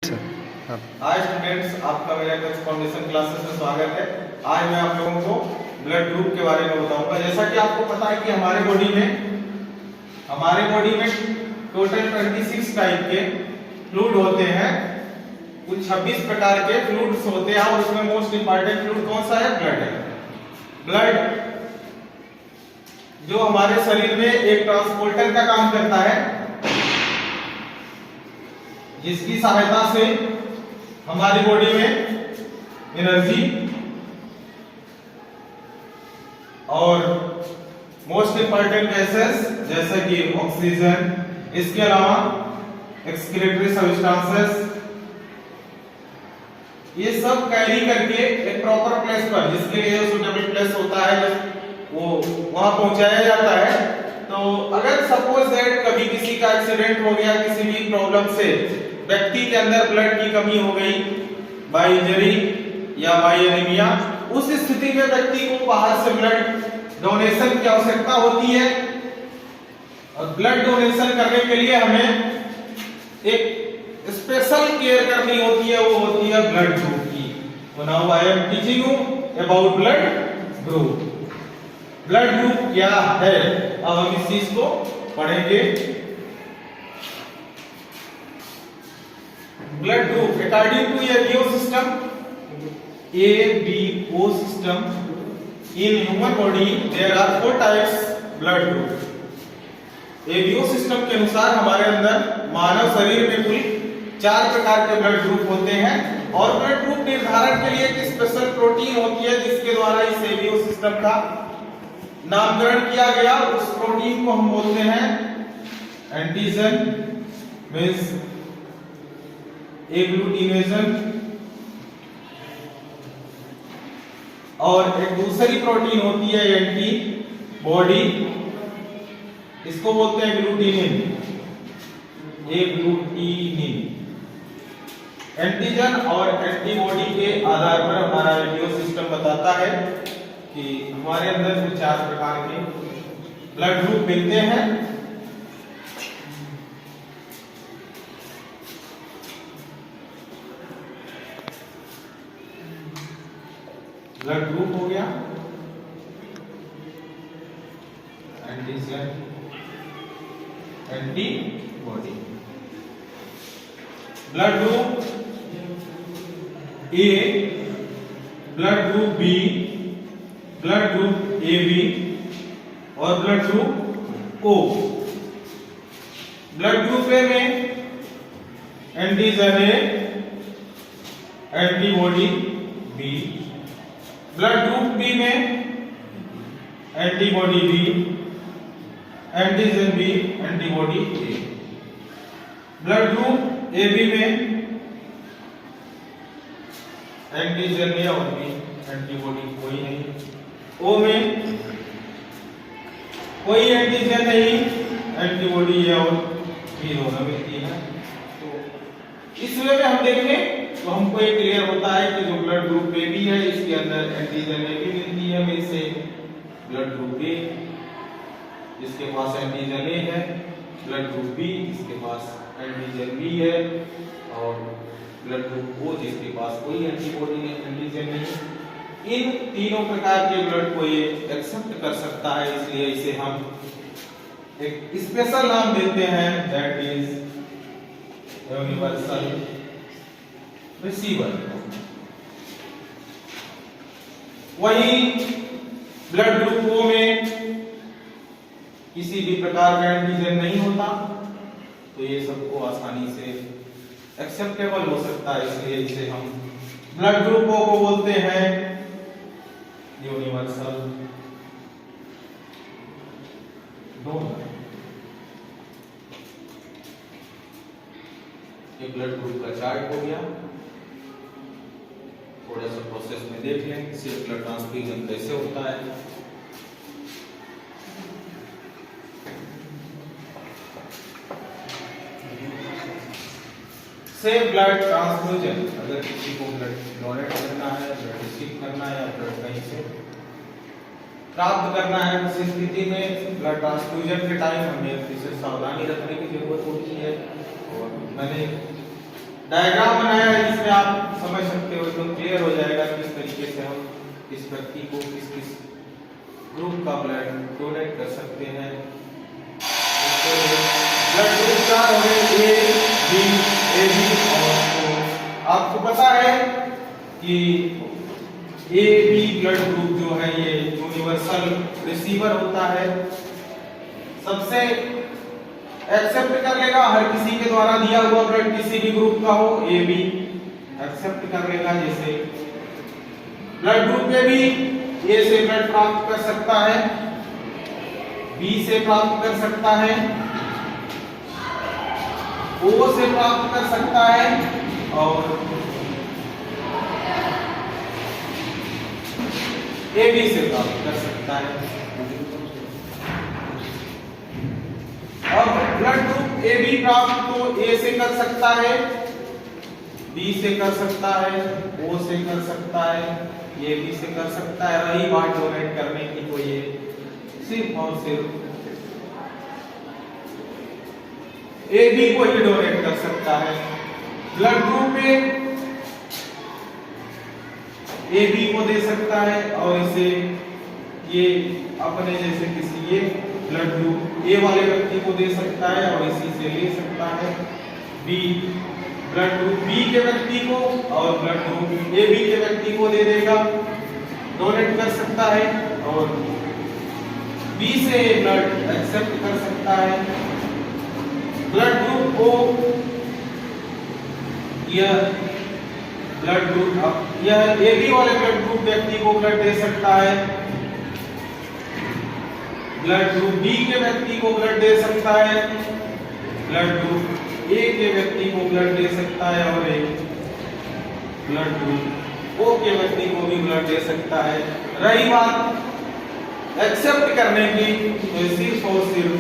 अच्छा हाँ। Hi students, आपका मेरे टेक्स्ट फाउंडेशन क्लासेस में स्वागत है। आज मैं आप लोगों को ब्लड ग्रुप के बारे में बताऊंगा। जैसा कि आपको पता है कि हमारे बॉडी में टोटल 26 टाइप के फ्लूइड होते हैं। कुछ 26 प्रकार के फ्लूइड्स होते हैं और उसमें मोस्ट इंपॉर्टेंट फ्लूइड कौन सा है? ब्लड है। ब्लड जो हमारे शरीर में एक ट्रांसपोर्टर का काम करता है, जिसकी सहायता से हमारी बॉडी में एनर्जी और मोस्ट इंपॉर्टेंट गैसेस जैसे कि ऑक्सीजन, इसके अलावा एक्सक्रीटरी सब्सटेंसेस, ये सब कैरी करके एक प्रॉपर प्लेस पर, जिसके लिए सुटेबल प्लेस होता है, वो वहां पहुंचाया जाता है। तो अगर सपोज दैट कभी किसी का एक्सीडेंट हो गया, किसी भी प्रॉब्लम से व्यक्ति के अंदर ब्लड की कमी हो गई बाय इंजरी या बाय एनीमिया, उस स्थिति में व्यक्ति को बाहर से ब्लड डोनेशन की आवश्यकता होती है। और ब्लड डोनेशन करने के लिए हमें एक स्पेशल केयर करनी होती है, वो होती है ब्लड ग्रुप की। तो now I am teaching you about blood group. Blood group क्या है, अब हम इस चीज को पढ़ेंगे। Blood group according to ABO system, ABO system in human body there are 4 types blood group। ABO system के अनुसार हमारे अंदर मानव शरीर में कुल 4 प्रकार के ब्लड ग्रुप होते हैं और ब्लड ग्रुप निर्धारण के लिए एक स्पेशल प्रोटीन होती है, जिसके द्वारा इस ABO सिस्टम का नामकरण किया गया। उस प्रोटीन को हम बोलते हैं एंटीजन, मींस एग्लूटिनेशन, और एक दूसरी प्रोटीन होती है एंटीबॉडी, इसको बोलते हैं ग्लूटिनिन। एंटीजन और एंटीबॉडी के आधार पर हमारा एबीओ सिस्टम बताता है कि हमारे अंदर कुछ 4 प्रकार के ब्लड ग्रुप मिलते हैं। ब्लड ग्रुप हो गया antigen, antibody. Blood group A, blood group B, blood group AB और blood group O। Blood group A में antigen A, antibody B. Blood group B में antibody B, antigen B, antibody A. Blood group AB में antigen A और B, antibody कोई नहीं। O में कोई antigen नहीं, एंटीबॉडी ए और बी दोनों मिलती है। तो इस वे में हम देखें तो हमको ये क्लियर होता है कि जो ब्लड ग्रुप AB है, इसके अंदर एंटीजन ए भी मिलती है, में से ब्लड ग्रुप A जिसके पास एंटीजन ए है, ब्लड ग्रुप B जिसके पास एंटीजन B है, और ब्लड ग्रुप O जिसके पास कोई एंटीबॉडी नहीं, एंटीजन नहीं। इन तीनों प्रकार के ब्लड को ये एक्सेप्ट कर सकता है, इसलिए इसे हम एक स्पेशल नाम देते हैं, दैट इज यूनिवर्सल रिसीवर। वही ब्लड ग्रुप O में किसी भी प्रकार का एंटीजन नहीं होता, तो ये सबको आसानी से एक्सेप्टेबल हो सकता है, इसलिए इसे हम ब्लड ग्रुप O को बोलते हैं यूनिवर्सल डोनर। ये ब्लड ग्रुप का चार्ट हो गया। थोड़ा सा प्रोसेस में देख लें, सिर्फ ब्लड ट्रांसफ्यूजन कैसे होता है। से ब्लड ट्रांसफ्यूजन, अगर किसी को ब्लड डोनेट करना है, ब्लड रिसीव करना है, या ब्लड कहीं से प्राप्त करना है, उस स्थिति में ब्लड ट्रांसफ्यूजन के टाइम हमें विशेष सावधानी रखने की जरूरत होती है। और मैंने डायग्राम बनाया है जिसमें आप समझ सकते हो, एकदम क्लियर हो जाएगा किस तरीके से हम इस व्यक्ति को किस किस ग्रुप का ब्लड डोनेट कर सकते हैं। ब्लड ग्रुप का ए बी और तो आपको पता है कि ए बी ब्लड ग्रुप जो है ये यूनिवर्सल रिसीवर होता है, सबसे एक्सेप्ट कर लेगा, हर किसी के द्वारा दिया हुआ ब्लड किसी भी ग्रुप का हो ए बी एक्सेप्ट कर लेगा। जैसे ब्लड ग्रुप ए बी ए से ब्लड प्राप्त कर सकता है, बी से प्राप्त कर सकता है, ओ से प्राप्त कर सकता है और ए बी से प्राप्त कर सकता है। अब ब्लड ग्रुप ए बी प्राप्त तो ए से कर सकता है, बी से कर सकता है, ओ से कर सकता है, ए बी से कर सकता है। रही बात डोनेट करने की तो ये सिर्फ और सिर्फ ए बी को ही डोनेट कर सकता है। ब्लड ग्रुप में ए बी को दे सकता है और इसे ये अपने जैसे किसी ये ब्लड ग्रुप ए वाले व्यक्ति को दे सकता है और इसी से ले सकता है। बी ब्लड ग्रुप बी के व्यक्ति को और ब्लड ग्रुप ए बी के व्यक्ति को दे देगा, डोनेट कर सकता है और बी से ब्लड एक्सेप्ट कर सकता है। ब्लड ग्रुप ओ यह ब्लड ग्रुप यह ए बी वाले ब्लड ग्रुप व्यक्ति को ब्लड दे सकता है, ब्लड ग्रुप बी के व्यक्ति को ब्लड दे सकता है, ब्लड ग्रुप ए के व्यक्ति को ब्लड दे सकता है और एक ब्लड ग्रुप ओ के व्यक्ति को भी ब्लड दे सकता है। रही बात एक्सेप्ट करने की तो सिर्फ और सिर्फ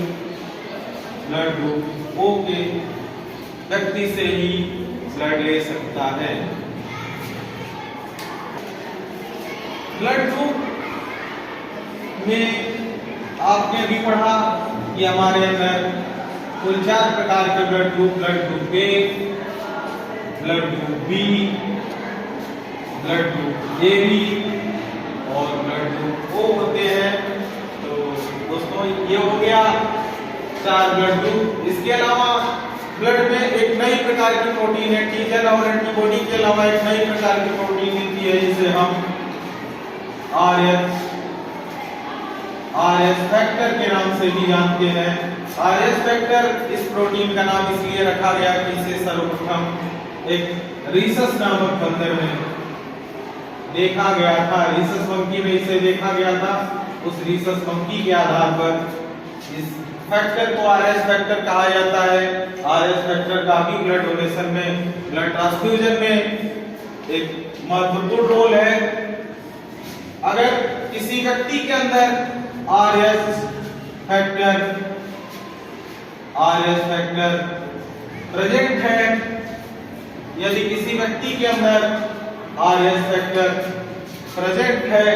ब्लड ग्रुप ओ के व्यक्ति से ही ब्लड ले सकता है। ब्लड ग्रुप में आपने भी पढ़ा कि हमारे अंदर कुल 4 प्रकार के blood group A, blood group B, blood group A B और ब्लड ग्रुप ओ होते हैं। तो दोस्तों ये हो गया 4 ब्लड ग्रुप। इसके अलावा ब्लड में एक नई प्रकार की प्रोटीन है, टी सेल और एंटीबॉडी के अलावा एक नई प्रकार की प्रोटीन मिलती है जिसे हम आरएस फैक्टर के नाम से भी जानते हैं। आरएस फैक्टर इस प्रोटीन का नाम इसलिए रखा गया कि इसे सर्वप्रथम एक रीसस नामक बंदर में देखा गया था, रीसस मंकी में इसे देखा गया था। उस रीसस मंकी के आधार पर इस फैक्टर को आरएस फैक्टर कहा जाता है। आरएस फैक्टर का भी ब्लड डोनेशन में, ब्लड ट्रांसफ्यूजन में एक महत्वपूर्ण रोल है। अगर किसी व्यक्ति के अंदर आरएस फैक्टर प्रेजेंट है, यदि किसी व्यक्ति के अंदर आरएस फैक्टर प्रेजेंट है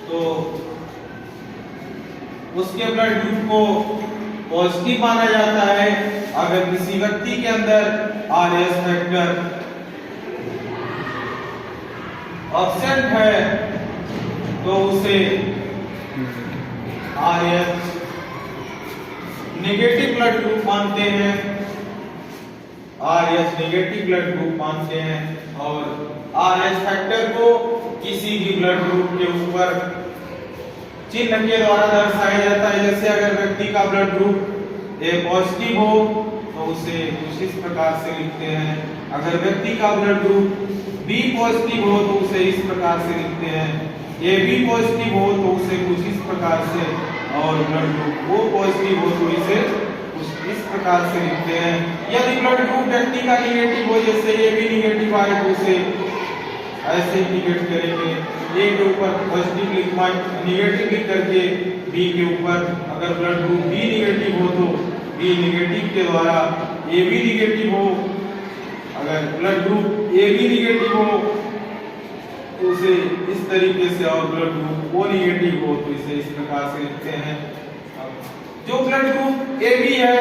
तो उसके ब्लड ग्रुप को पॉजिटिव माना जाता है। अगर किसी व्यक्ति के अंदर आरएस फैक्टर एब्सेंट है तो उसे आरएस नेगेटिव ब्लड ग्रुप मानते हैं, आरएस नेगेटिव ब्लड ग्रुप मानते हैं। और आरएस फैक्टर को किसी भी ब्लड ग्रुप के ऊपर चिन्ह के द्वारा दर्शाया जाता है। जैसे अगर व्यक्ति का ब्लड ग्रुप ए पॉजिटिव हो तो उसे कुछ इस प्रकार से लिखते हैं। अगर व्यक्ति का ब्लड ग्रुप बी पॉजिटिव हो तो उसे इस प्रकार से लिखते हैं। ए बी पॉजिटिव हो तो उसे कुछ इस प्रकार से, और ब्लड ग्रुप ओ पॉजिटिव हो तो इसे कुछ इस प्रकार से लिखते हैं। यदि ब्लड ग्रुप व्यक्ति का निगेटिव हो, जैसे ए बी निगेटिव आए तो उसे ऐसे इंडिकेट करेंगे, ए के ऊपर पॉजिटिव लिखना, निगेटिव लिख करके बी के ऊपर। अगर ब्लड ग्रुप बी निगेटिव हो तो बी निगेटिव के द्वारा ए बी निगेटिव हो। अगर blood group A B negative हो तो उसे इस तरीके से, और ब्लड ग्रुप ओ निगेटिव हो तो इसे इस प्रकार से लिखते हैं। जो ब्लड ग्रुप ए बी है,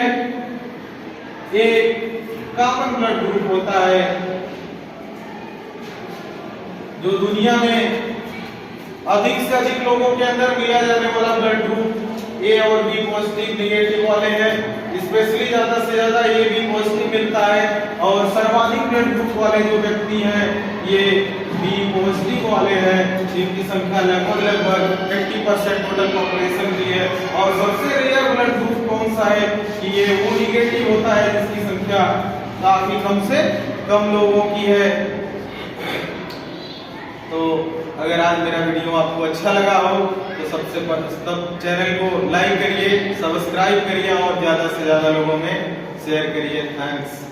ए कॉमन ब्लड ग्रुप होता है जो दुनिया में अधिक से अधिक लोगों के अंदर मिला जाने वाला ब्लड ग्रुप ए और बी पॉजिटिव नेगेटिव वाले हैं। स्पेशली ज्यादा से ज्यादा ए बी पॉजिटिव मिलता है और सर्वाधिक ब्लड ग्रुप वाले जो व्यक्ति हैं ये बी पॉजिटिव वाले हैं, जिनकी संख्या लगभग 80% टोटल पॉपुलेशन की है। और सबसे रेयर ब्लड ग्रुप कौन सा है कि ये वो निगेटिव होता है जिसकी संख्या काफी कम से कम लोगों की है। तो अगर आज मेरा वीडियो आपको अच्छा लगा हो तो सबसे पहले चैनल को लाइक करिए, सब्सक्राइब करिए और ज्यादा से ज्यादा लोगों में शेयर करिए। थैंक्स।